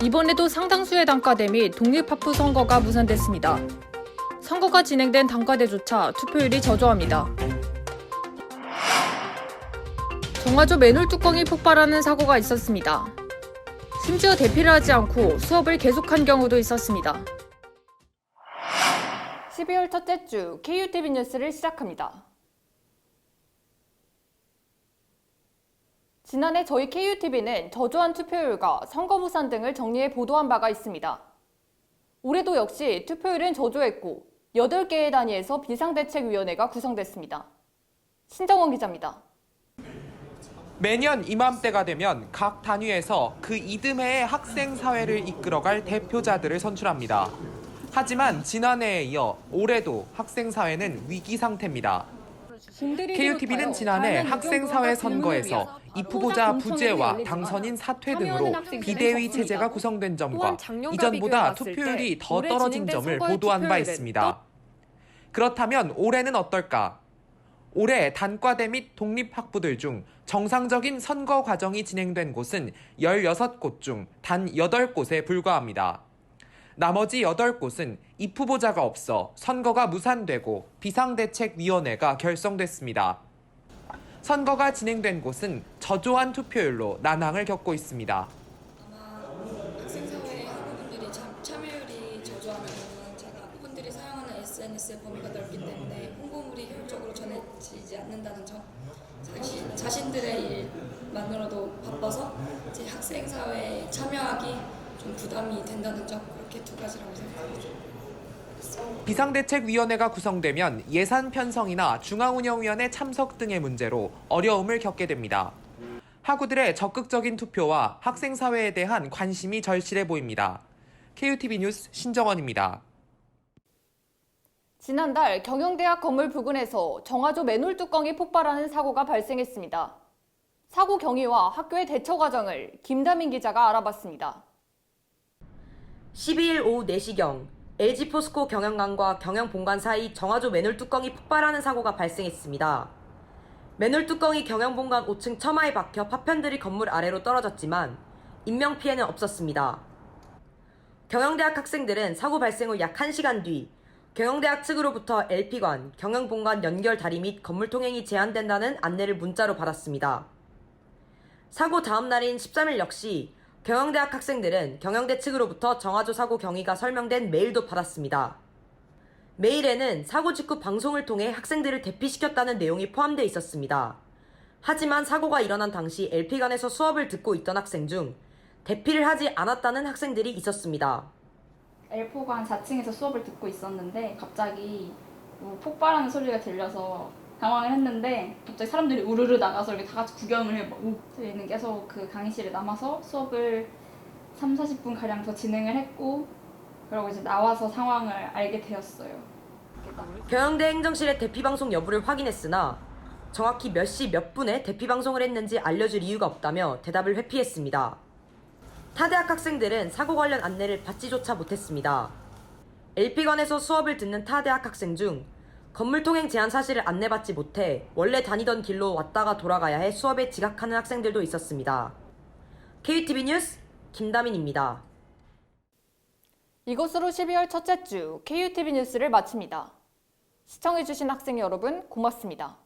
이번에도 상당수의 단과대 및 독립학부 선거가 무산됐습니다. 선거가 진행된 단과대조차 투표율이 저조합니다. 정화조 맨홀 뚜껑이 폭발하는 사고가 있었습니다. 심지어 대피를 하지 않고 수업을 계속한 경우도 있었습니다. 12월 첫째 주 KUTV 뉴스를 시작합니다. 지난해 저희 KUTV는 저조한 투표율과 선거 무산 등을 정리해 보도한 바가 있습니다. 올해도 역시 투표율은 저조했고 8개의 단위에서 비상대책위원회가 구성됐습니다. 신정원 기자입니다. 매년 이맘때가 되면 각 단위에서 그 이듬해의 학생 사회를 이끌어갈 대표자들을 선출합니다. 하지만 지난해에 이어 올해도 학생 사회는 위기 상태입니다. KUTV는 지난해 학생사회 선거에서 입후보자 부재와 당선인 사퇴 등으로 비대위 체제가 구성된 점과 이전보다 투표율이 더 떨어진 점을 보도한 바 있습니다. 그렇다면 올해는 어떨까? 올해 단과대 및 독립학부들 중 정상적인 선거 과정이 진행된 곳은 16곳 중 단 8곳에 불과합니다. 나머지 8곳은 입후보자가 없어 선거가 무산되고 비상대책위원회가 결성됐습니다. 선거가 진행된 곳은 저조한 투표율로 난항을 겪고 있습니다. 아마 학생사회 학우분들이 참여율이 저조하는 이유는 제가 학우분들이 사용하는 SNS의 범위가 넓기 때문에 홍보물이 효율적으로 전해지지 않는다는 점, 자신들의 일만으로도 바빠서 이제 학생사회에 참여하기 좀 부담이 된다는 점, 그렇게 두 가지라고 생각합니다. 비상대책위원회가 구성되면 예산 편성이나 중앙운영위원회 참석 등의 문제로 어려움을 겪게 됩니다. 학우들의 적극적인 투표와 학생사회에 대한 관심이 절실해 보입니다. KUTV 뉴스 신정원입니다. 지난달 경영대학 건물 부근에서 정화조 맨홀 뚜껑이 폭발하는 사고가 발생했습니다. 사고 경위와 학교의 대처 과정을 김다민 기자가 알아봤습니다. 12일 오후 4시경 LG포스코 경영관과 경영본관 사이 정화조 맨홀 뚜껑이 폭발하는 사고가 발생했습니다. 맨홀 뚜껑이 경영본관 5층 처마에 박혀 파편들이 건물 아래로 떨어졌지만 인명피해는 없었습니다. 경영대학 학생들은 사고 발생 후 약 1시간 뒤 경영대학 측으로부터 LP관, 경영본관 연결 다리 및 건물 통행이 제한된다는 안내를 문자로 받았습니다. 사고 다음 날인 13일 역시 경영대학 학생들은 경영대 측으로부터 정화조 사고 경위가 설명된 메일도 받았습니다. 메일에는 사고 직후 방송을 통해 학생들을 대피시켰다는 내용이 포함되어 있었습니다. 하지만 사고가 일어난 당시 LP관에서 수업을 듣고 있던 학생 중 대피를 하지 않았다는 학생들이 있었습니다. L4관 4층에서 수업을 듣고 있었는데 갑자기 폭발하는 소리가 들려서 당황을 했는데 갑자기 사람들이 우르르 나가서 이렇게 다 같이 구경을 해보고 저희는 계속 그 강의실에 남아서 수업을 30-40분 가량 더 진행을 했고 그러고 이제 나와서 상황을 알게 되었어요. 경영대 행정실의 대피 방송 여부를 확인했으나 정확히 몇 시 몇 분에 대피 방송을 했는지 알려줄 이유가 없다며 대답을 회피했습니다. 타대학 학생들은 사고 관련 안내를 받지조차 못했습니다. LP관에서 수업을 듣는 타대학 학생 중 건물 통행 제한 사실을 안내받지 못해 원래 다니던 길로 왔다가 돌아가야 해 수업에 지각하는 학생들도 있었습니다. KUTV 뉴스 김다민입니다. 이것으로 12월 첫째 주 KUTV 뉴스를 마칩니다. 시청해주신 학생 여러분 고맙습니다.